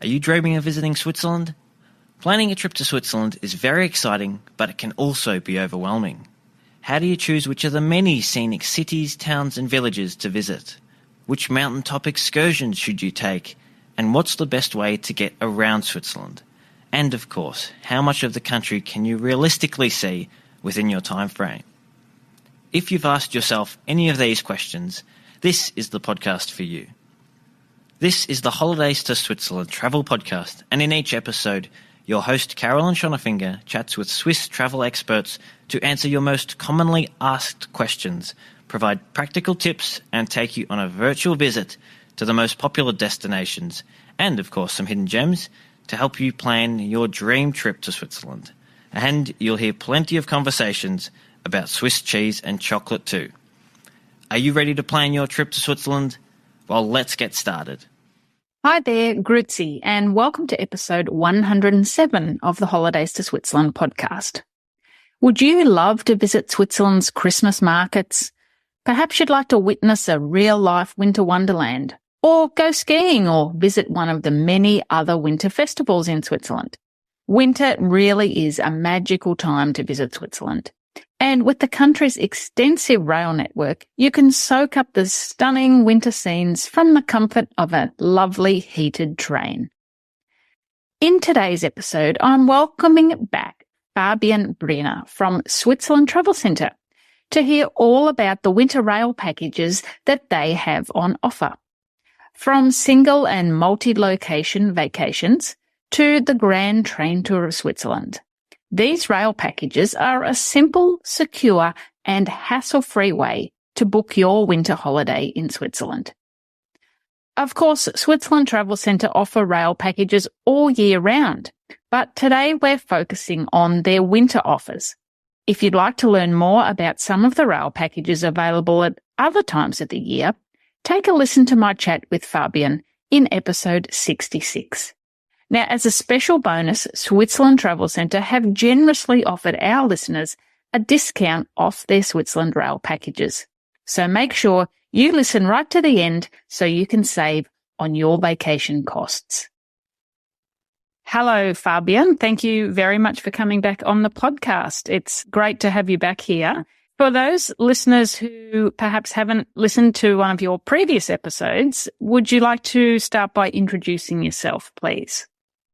Are you dreaming of visiting Switzerland? Planning a trip to Switzerland is very exciting, but it can also be overwhelming. How do you choose which of the many scenic cities, towns and villages to visit? Which mountaintop excursions should you take? And what's the best way to get around Switzerland? And of course, how much of the country can you realistically see within your time frame? If you've asked yourself any of these questions, this is the podcast for you. This is the Holidays to Switzerland travel podcast, and in each episode, your host Carolyn Schonnefinger chats with Swiss travel experts to answer your most commonly asked questions, provide practical tips, and take you on a virtual visit to the most popular destinations, and of course some hidden gems to help you plan your dream trip to Switzerland. And you'll hear plenty of conversations about Swiss cheese and chocolate too. Are you ready to plan your trip to Switzerland? Well, let's get started. Hi there, Grüezi, and welcome to episode 107 of the Holidays to Switzerland podcast. Would you love to visit Switzerland's Christmas markets? Perhaps you'd like to witness a real-life Winter Wonderland, or go skiing or visit one of the many other winter festivals in Switzerland. Winter really is a magical time to visit Switzerland. And with the country's extensive rail network, you can soak up the stunning winter scenes from the comfort of a lovely heated train. In today's episode, I'm welcoming back Fabian Bryner from Switzerland Travel Centre to hear all about the winter rail packages that they have on offer. From single and multi-location vacations to the grand train tour of Switzerland. These rail packages are a simple, secure and hassle-free way to book your winter holiday in Switzerland. Of course, Switzerland Travel Centre offer rail packages all year round, but today we're focusing on their winter offers. If you'd like to learn more about some of the rail packages available at other times of the year, take a listen to my chat with Fabian in episode 66. Now, as a special bonus, Switzerland Travel Centre have generously offered our listeners a discount off their Switzerland rail packages. So make sure you listen right to the end so you can save on your vacation costs. Hello, Fabian. Thank you very much for coming back on the podcast. It's great to have you back here. For those listeners who perhaps haven't listened to one of your previous episodes, would you like to start by introducing yourself, please?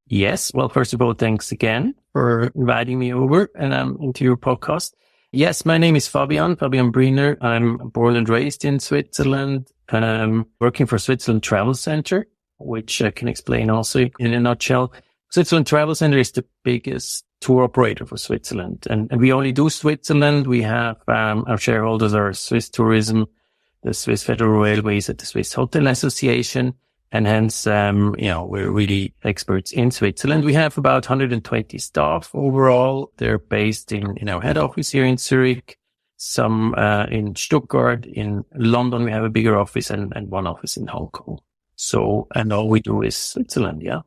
Yes. Well, first of all, thanks again for inviting me over and into your podcast. Yes, my name is Fabian Bryner. I'm born and raised in Switzerland, and I'm working for Switzerland Travel Centre, which I can explain also in a nutshell. Switzerland Travel Centre is the biggest tour operator for Switzerland, and we only do Switzerland. We have our shareholders are Swiss Tourism, the Swiss Federal Railways, and the Swiss Hotel Association. And hence, we're really experts in Switzerland. We have about 120 staff overall. They're based in our head office here in Zurich, some in Stuttgart, in London. We have a bigger office and one office in Hong Kong. So, and all we do is Switzerland. Yeah.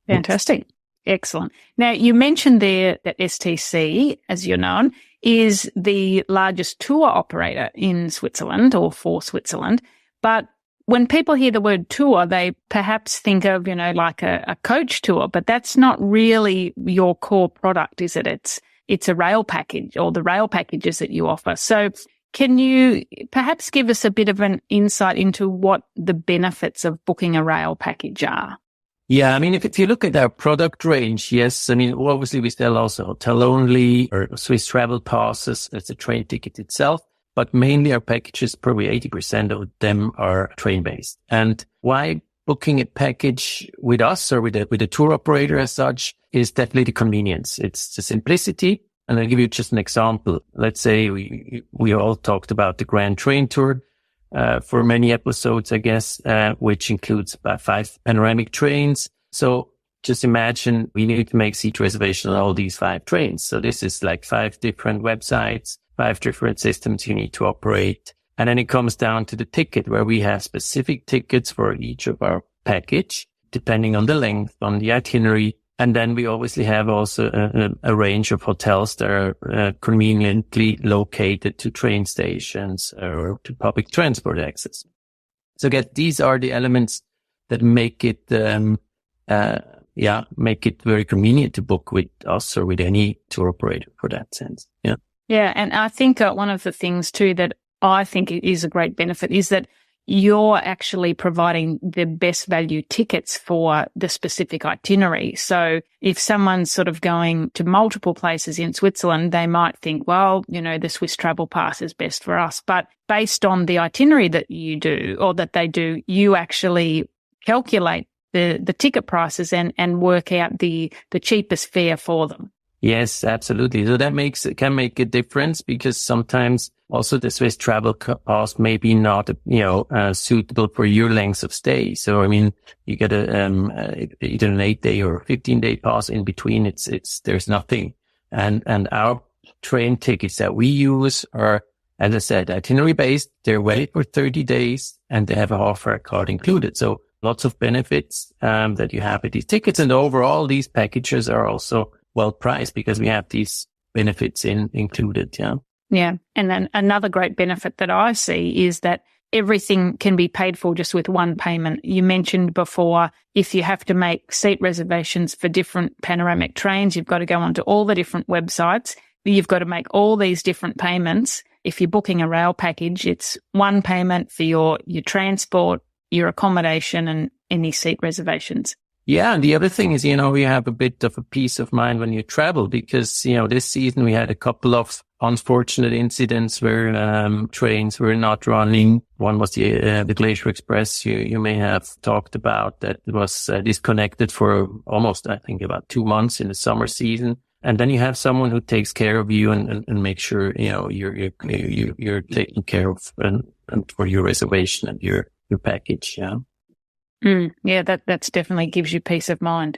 Fantastic. Excellent. Now, you mentioned there that STC, as you're known, is the largest tour operator in Switzerland or for Switzerland. But when people hear the word tour, they perhaps think of, like a coach tour, but that's not really your core product, is it? It's a rail package or the rail packages that you offer. So can you perhaps give us a bit of an insight into what the benefits of booking a rail package are? Yeah, I mean, if you look at our product range, yes, I mean, obviously we sell also hotel only or Swiss travel passes as a train ticket itself. But mainly our packages, probably 80% of them are train-based. And why booking a package with us or with a tour operator as such is definitely the convenience. It's the simplicity. And I'll give you just an example. Let's say we all talked about the Grand Train Tour for many episodes, I guess, which includes about 5 panoramic trains. So just imagine we need to make seat reservation on all these 5 trains. So this is like 5 different websites, 5 different systems you need to operate. And then it comes down to the ticket where we have specific tickets for each of our package, depending on the length, on the itinerary. And then we obviously have also a range of hotels that are conveniently located to train stations or to public transport access. So again, these are the elements that make it make it very convenient to book with us or with any tour operator for that sense. Yeah. Yeah. And I think one of the things too that I think is a great benefit is that you're actually providing the best value tickets for the specific itinerary. So if someone's sort of going to multiple places in Switzerland, they might think, well, the Swiss Travel Pass is best for us. But based on the itinerary that you do or that they do, you actually calculate the ticket prices and work out the cheapest fare for them. Yes, absolutely. So that can make a difference because sometimes also the Swiss Travel Pass may be not, suitable for your length of stay. So, I mean, you get either an 8-day or 15-day pass in between. There's nothing. And our train tickets that we use are, as I said, itinerary based. They're valid for 30 days and they have a half-fare card included. So lots of benefits, that you have with these tickets. And overall, these packages are also well priced because we have these benefits included. Yeah. Yeah. And then another great benefit that I see is that everything can be paid for just with one payment. You mentioned before, if you have to make seat reservations for different panoramic trains, you've got to go onto all the different websites. You've got to make all these different payments. If you're booking a rail package, it's one payment for your transport, your accommodation and any seat reservations. Yeah. And the other thing is, you have a bit of a peace of mind when you travel because, this season we had a couple of unfortunate incidents where trains were not running. One was the Glacier Express you may have talked about that was disconnected for almost, I think, about 2 months in the summer season. And then you have someone who takes care of you and make sure, you're taken care of and for your reservation and your package. Yeah. Yeah, that's definitely gives you peace of mind.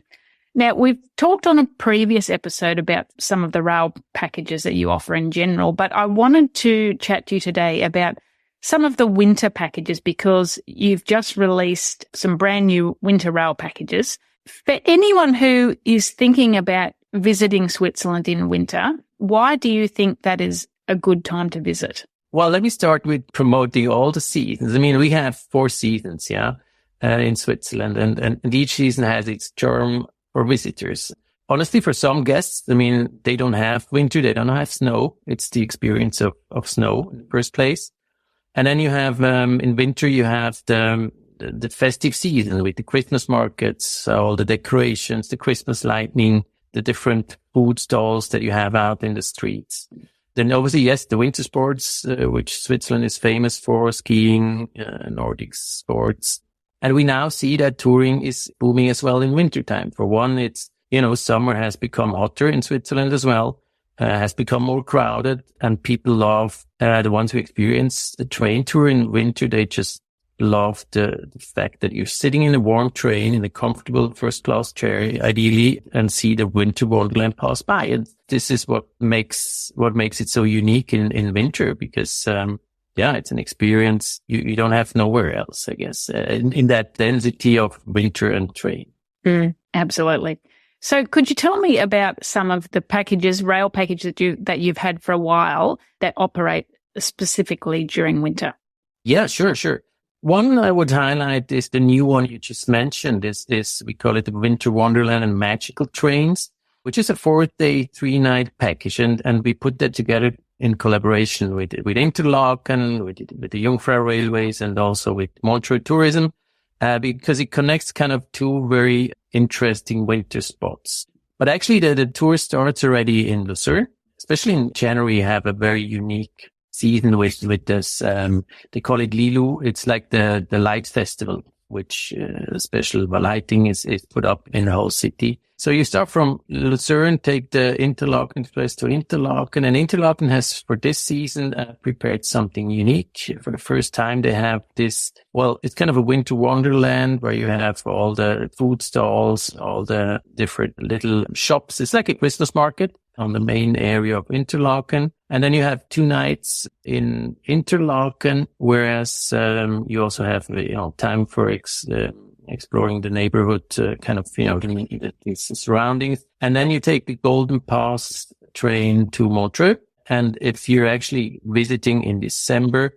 Now, we've talked on a previous episode about some of the rail packages that you offer in general, but I wanted to chat to you today about some of the winter packages because you've just released some brand new winter rail packages. For anyone who is thinking about visiting Switzerland in winter, why do you think that is a good time to visit? Well, let me start with promoting all the seasons. I mean, we have 4 seasons, in Switzerland, and each season has its charm for visitors. Honestly, for some guests, I mean, they don't have winter, they don't have snow. It's the experience of snow in the first place. And then you have, in winter, you have the festive season with the Christmas markets, all the decorations, the Christmas lighting, the different food stalls that you have out in the streets. Then obviously, yes, the winter sports, which Switzerland is famous for, skiing, Nordic sports. And we now see that touring is booming as well in wintertime. For one, it's, summer has become hotter in Switzerland as well, has become more crowded and people love, the ones who experience the train tour in winter. They just love the fact that you're sitting in a warm train in a comfortable first class chair, ideally, and see the Winter Wonderland pass by. And this is what makes it so unique in winter because, it's an experience you don't have nowhere else, I guess, in that density of winter and train. Absolutely. So could you tell me about some of the rail packages that you've had for a while that operate specifically during winter? Yeah, sure. One I would highlight is the new one you just mentioned. Is we call it the Winter Wonderland and Magical Trains, which is a 4-day, 3-night package. And we put that together in collaboration with Interlaken, with the Jungfrau Railways and also with Montreux Tourism, because it connects kind of 2 very interesting winter spots. But actually the tour starts already in Lucerne, especially in January. You have a very unique season with this, they call it Lilu. It's like the light festival, which special lighting is put up in the whole city. So you start from Lucerne, take the Interlaken Express to Interlaken, and Interlaken has for this season prepared something unique. For the first time, they have this, it's kind of a winter wonderland where you have all the food stalls, all the different little shops. It's like a Christmas market on the main area of Interlaken. And then you have 2 nights in Interlaken, whereas you also have time for exploring the neighborhood, the surroundings. And then you take the Golden Pass train to Montreux. And if you're actually visiting in December,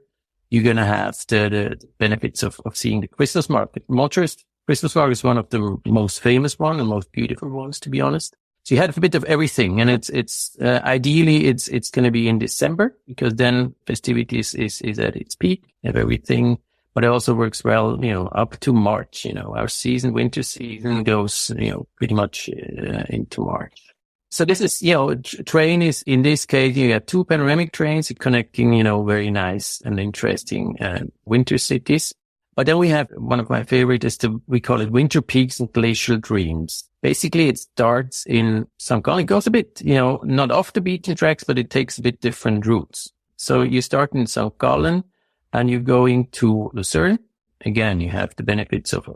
you're going to have the benefits of seeing the Christmas market. Montreux is Christmas market is one of the most famous one and most beautiful ones, to be honest. So you had a bit of everything, and it's ideally it's going to be in December, because then festivities is at its peak of everything. But it also works well, up to March. Our winter season goes, pretty much into March. So this is, train is, in this case, you have two panoramic trains connecting, very nice and interesting winter cities. But then we have one of my favorites we call it Winter Peaks and Glacial Dreams. Basically, it starts in St. Gallen. It goes a bit, not off the beaten tracks, but it takes a bit different routes. So you start in St. Gallen and you're going to Lucerne. Again, you have the benefits of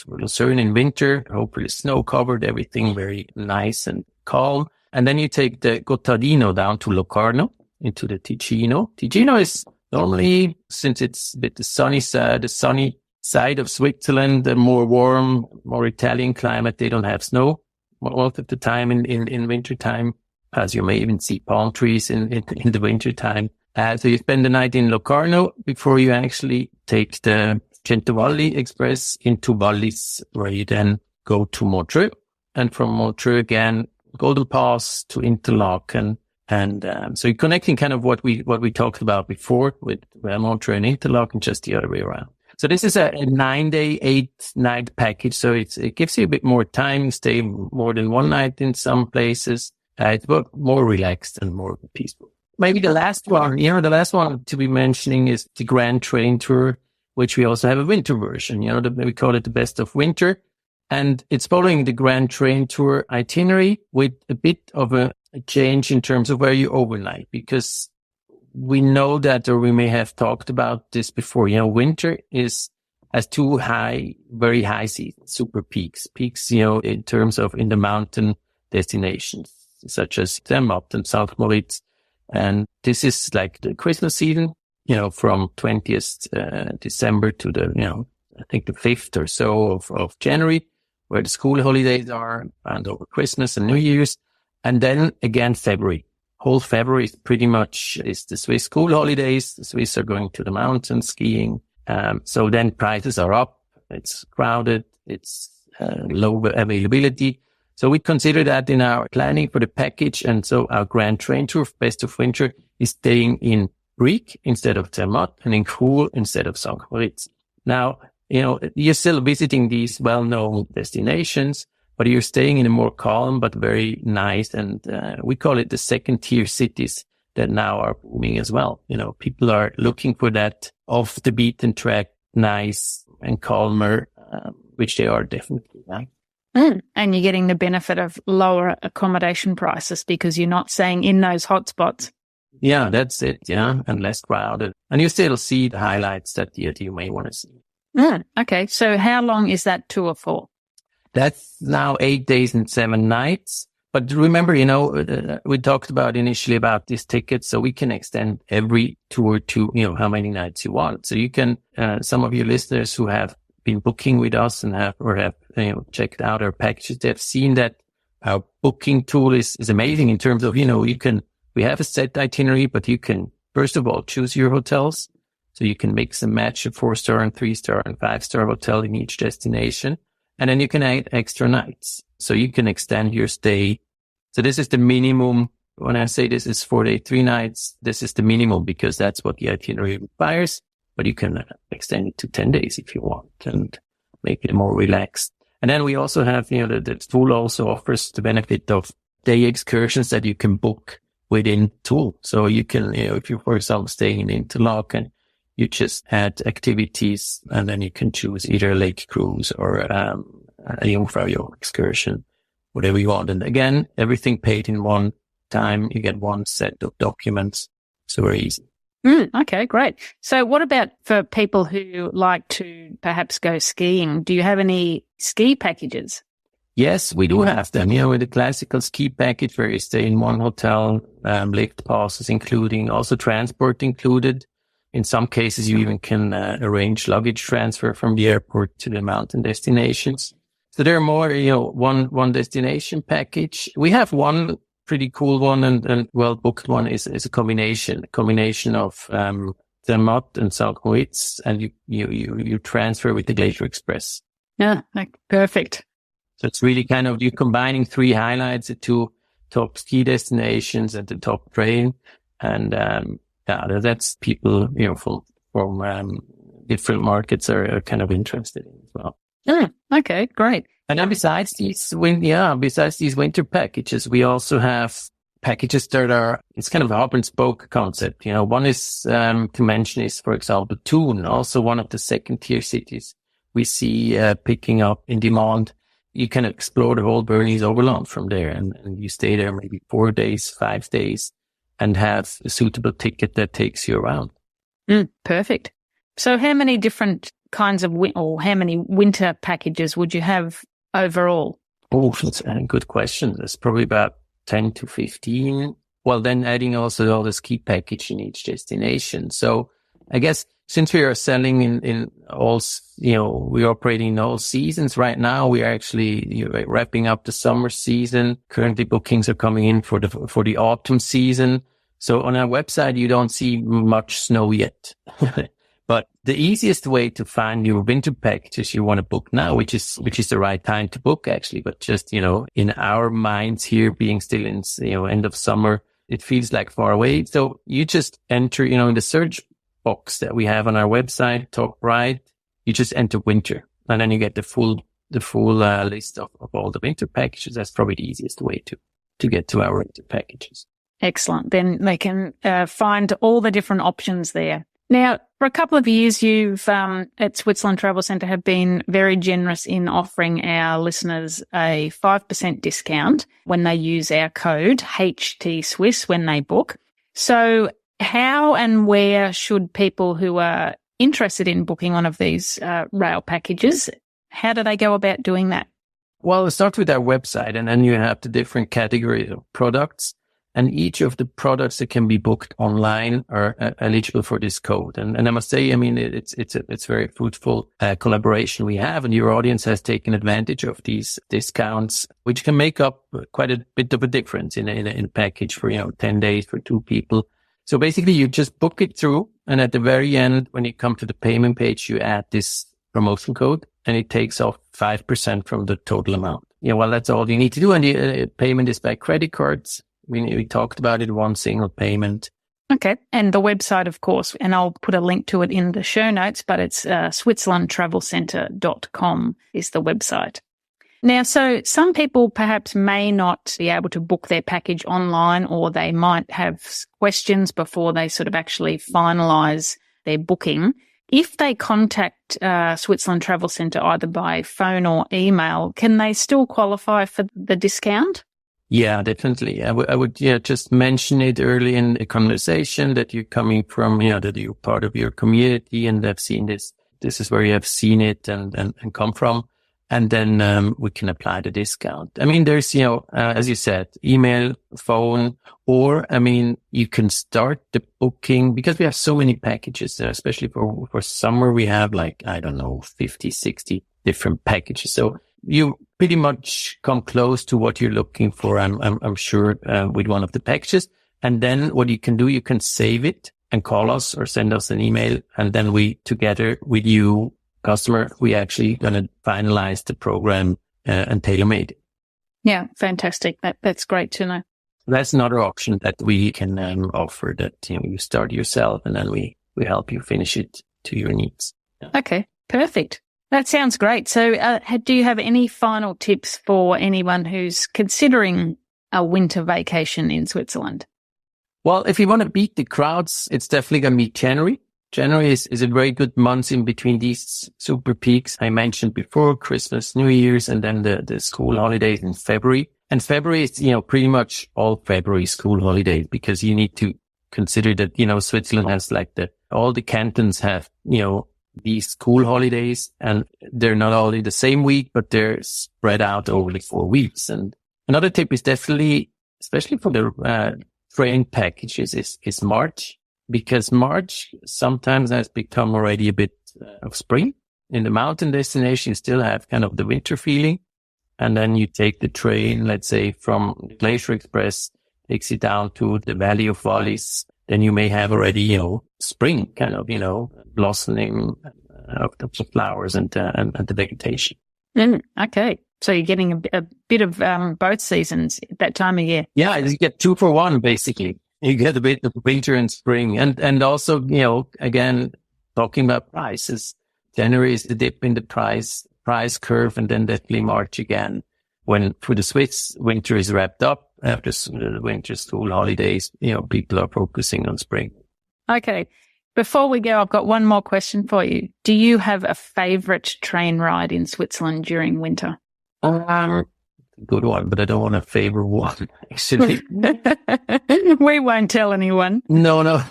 Lucerne in winter, hopefully snow covered, everything very nice and calm. And then you take the Gotthardino down to Locarno into the Ticino. Ticino is normally, since it's a bit the sunny side of Switzerland, the more warm, more Italian climate, they don't have snow most of the time in winter time, as you may even see palm trees in the winter time. So you spend the night in Locarno before you actually take the Centovalli Express into Wallis, where you then go to Montreux. And from Montreux again, Golden Pass to Interlaken. And so you're connecting kind of what we talked about before with Montreux and Interlaken, just the other way around. So this is a 9-day, 8-night package. So it gives you a bit more time, stay more than one night in some places. It's more relaxed and more peaceful. Maybe the last one to be mentioning is the Grand Train Tour, which we also have a winter version. We call it the Best of Winter. And it's following the Grand Train Tour itinerary with a bit of a change in terms of where you overnight, because we know that, or we may have talked about this before, winter has two very high seasons, super peaks, in terms of in the mountain destinations, such as Zermatt and St. Moritz. And this is like the Christmas season, from 20th December to I think the 5th or so of January, where the school holidays are, and over Christmas and New Year's. And then again, February. Whole February is pretty much the Swiss school holidays. The Swiss are going to the mountains skiing. So then prices are up. It's crowded. It's low availability. So we consider that in our planning for the package. And so our Grand Train Tour, Best of Winter, is staying in Brieg instead of Zermatt and in Chur instead of St. Moritz. Now, you're still visiting these well-known destinations, but you're staying in a more calm but very nice, and we call it the second-tier cities that now are booming as well. People are looking for that off-the-beaten-track, nice and calmer, which they are definitely. Right? And you're getting the benefit of lower accommodation prices because you're not staying in those hotspots. Yeah, that's it. Yeah, and less crowded. And you still see the highlights that you may want to see. Okay, so how long is that tour for? That's now 8 days and 7 nights. But remember, we talked about initially about these tickets, so we can extend every tour to, how many nights you want. So you can, some of your listeners who have been booking with us and have checked out our packages, they've seen that our booking tool is amazing in terms of, we have a set itinerary, but you can, first of all, choose your hotels. So you can mix and match a 4-star and 3-star and 5-star hotel in each destination. And then you can add extra nights. So you can extend your stay. So this is the minimum. When I say this is 4 days, 3 nights, this is the minimum because that's what the itinerary requires. But you can extend it to 10 days if you want and make it more relaxed. And then we also have, the tool also offers the benefit of day excursions that you can book within tool. So you can, if you're, for example, staying in Interlaken, you just add activities and then you can choose either a lake cruise or a Jungfraujoch excursion, whatever you want. And again, everything paid in one time. You get one set of documents. So very easy. Okay, great. So what about for people who like to perhaps go skiing? Do you have any ski packages? Yes, we do have them. With the classical ski package where you stay in one hotel, lift passes including, also transport included. In some cases, you even can arrange luggage transfer from the airport to the mountain destinations. So there are more, one destination package. We have one pretty cool one and well-booked one is a combination of Zermatt and St. Moritz, and you transfer with the Glacier Express. Yeah, perfect. So it's really kind of, you're combining three highlights, the two top ski destinations and the top train. And, that's people, from different markets are kind of interested in as well. Okay, great. And then besides these winter packages, we also have packages that are, it's kind of a hub and spoke concept. One is, to mention is, for example, Thun, also one of the second tier cities we see, picking up in demand. You can explore the whole Bernese Overland from there and you stay there maybe 4 days, 5 days and have a suitable ticket that takes you around. Perfect. So how many different kinds of how many winter packages would you have overall? Oh, that's a good question. There's probably about 10 to 15. Well, then adding also all the ski package in each destination. So I guess since we are selling in all, we're operating in all seasons right now, we are actually wrapping up the summer season. Currently bookings are coming in for the autumn season. So on our website, you don't see much snow yet. But the easiest way to find your winter packages you want to book now, which is the right time to book actually, but just, in our minds here being still in, end of summer, it feels like far away. So you just enter, in the search box that we have on our website, top right, you just enter winter and then you get the full list of all the winter packages. That's probably the easiest way to get to our winter packages. Excellent. Then they can find all the different options there. Now, for a couple of years, you've at Switzerland Travel Centre have been very generous in offering our listeners a 5% discount when they use our code HTSwiss when they book. So how and where should people who are interested in booking one of these rail packages, how do they go about doing that? Well, start with our website and then you have the different categories of products. And each of the products that can be booked online are eligible for this code. And I must say, it's very fruitful collaboration we have, and your audience has taken advantage of these discounts, which can make up quite a bit of a difference in a package for 10 days for 2 people. So basically, you just book it through, and at the very end, when you come to the payment page, you add this promotion code, and it takes off 5% from the total amount. Well, that's all you need to do, and the payment is by credit cards. We talked about it, one single payment. Okay. And the website, of course, and I'll put a link to it in the show notes, but it's switzerlandtravelcentre.com is the website. Now, so some people perhaps may not be able to book their package online, or they might have questions before they sort of actually finalise their booking. If they contact Switzerland Travel Centre either by phone or email, can they still qualify for the discount? Yeah, definitely. I would just mention it early in the conversation that you're coming from, that you're part of your community and have seen this. This is where you have seen it and come from. And then, we can apply the discount. There's, as you said, email, phone, or, you can start the booking because we have so many packages, especially for summer. We have 50, 60 different packages. So you pretty much come close to what you're looking for, I'm sure, with one of the packages. And then what you can do, you can save it and call us or send us an email. And then we, together with you, customer, we actually going to finalize the program and tailor-made it. Yeah, fantastic. That's great to know. That's another option that we can offer, that you start yourself and then we help you finish it to your needs. Yeah. Okay, perfect. That sounds great. So do you have any final tips for anyone who's considering a winter vacation in Switzerland? Well, if you want to beat the crowds, it's definitely going to be January. January is a very good month in between these super peaks I mentioned before, Christmas, New Year's, and then the school holidays in February. And February is, pretty much all February school holidays, because you need to consider that, Switzerland has all the cantons have, these school holidays, and they're not all in the same week, but they're spread out over the 4 weeks. And another tip is definitely, especially for the train packages, is March, because March sometimes has become already a bit of spring. In the mountain destination, you still have kind of the winter feeling. And then you take the train, let's say from Glacier Express, takes you down to the Valley of Valleys. Then you may have already, spring kind of, blossoming of the flowers and the vegetation. Okay. So you're getting a bit of both seasons at that time of year. Yeah, you get 2 for 1, basically. You get a bit of winter and spring. And also, again, talking about prices, January is the dip in the price curve, and then definitely March again. When for the Swiss, winter is wrapped up after the winter school holidays, people are focusing on spring. Okay. Before we go, I've got one more question for you. Do you have a favorite train ride in Switzerland during winter? Good one, but I don't want to favor one, actually. We won't tell anyone. No.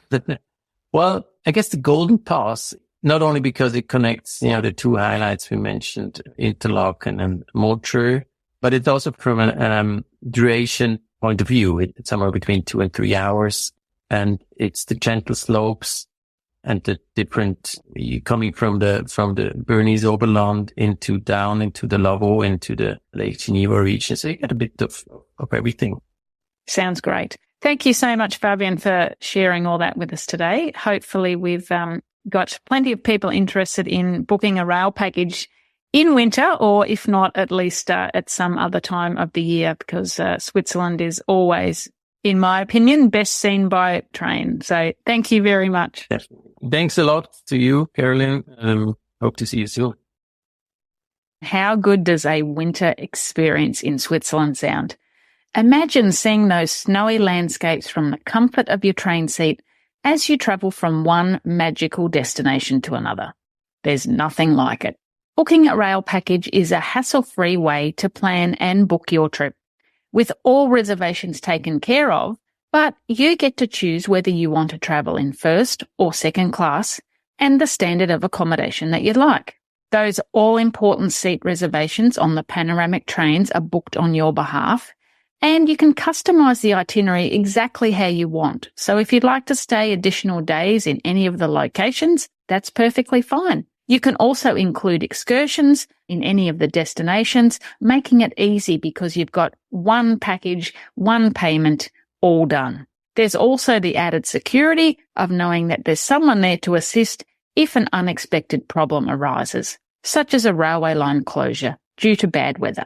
Well, I guess the Golden Pass, not only because it connects, the 2 highlights we mentioned, Interlaken and Montreux, but it's also from a duration point of view. It's somewhere between 2 and 3 hours, and it's the gentle slopes and the different, coming from the Bernese Oberland down into the Lavaux, into the Lake Geneva region. So you get a bit of everything. Sounds great. Thank you so much, Fabian, for sharing all that with us today. Hopefully we've got plenty of people interested in booking a rail package in winter, or if not, at least at some other time of the year, because Switzerland is always, in my opinion, best seen by train. So thank you very much. Definitely. Thanks a lot to you, Caroline. Hope to see you soon. How good does a winter experience in Switzerland sound? Imagine seeing those snowy landscapes from the comfort of your train seat as you travel from one magical destination to another. There's nothing like it. Booking a rail package is a hassle-free way to plan and book your trip, with all reservations taken care of, but you get to choose whether you want to travel in first or second class and the standard of accommodation that you'd like. Those all-important seat reservations on the panoramic trains are booked on your behalf, and you can customize the itinerary exactly how you want. So if you'd like to stay additional days in any of the locations, that's perfectly fine. You can also include excursions in any of the destinations, making it easy because you've got one package, one payment, all done. There's also the added security of knowing that there's someone there to assist if an unexpected problem arises, such as a railway line closure due to bad weather.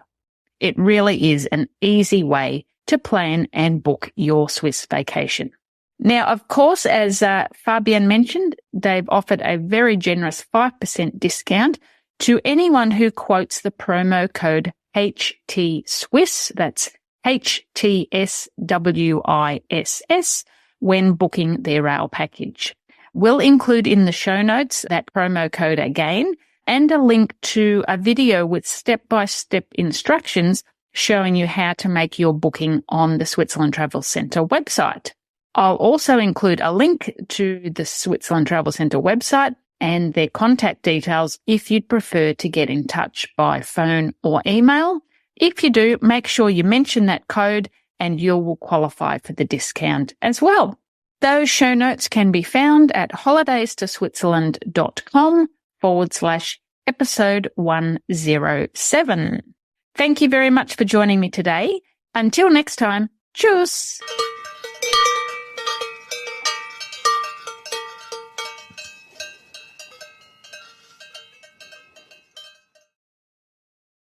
It really is an easy way to plan and book your Swiss vacation. Now, of course, as Fabian mentioned, they've offered a very generous 5% discount to anyone who quotes the promo code HTSWISS, that's HTSWISS, when booking their rail package. We'll include in the show notes that promo code again, and a link to a video with step-by-step instructions showing you how to make your booking on the Switzerland Travel Centre website. I'll also include a link to the Switzerland Travel Centre website and their contact details if you'd prefer to get in touch by phone or email. If you do, make sure you mention that code and you will qualify for the discount as well. Those show notes can be found at holidaystoswitzerland.com/episode 107. Thank you very much for joining me today. Until next time, tschüss!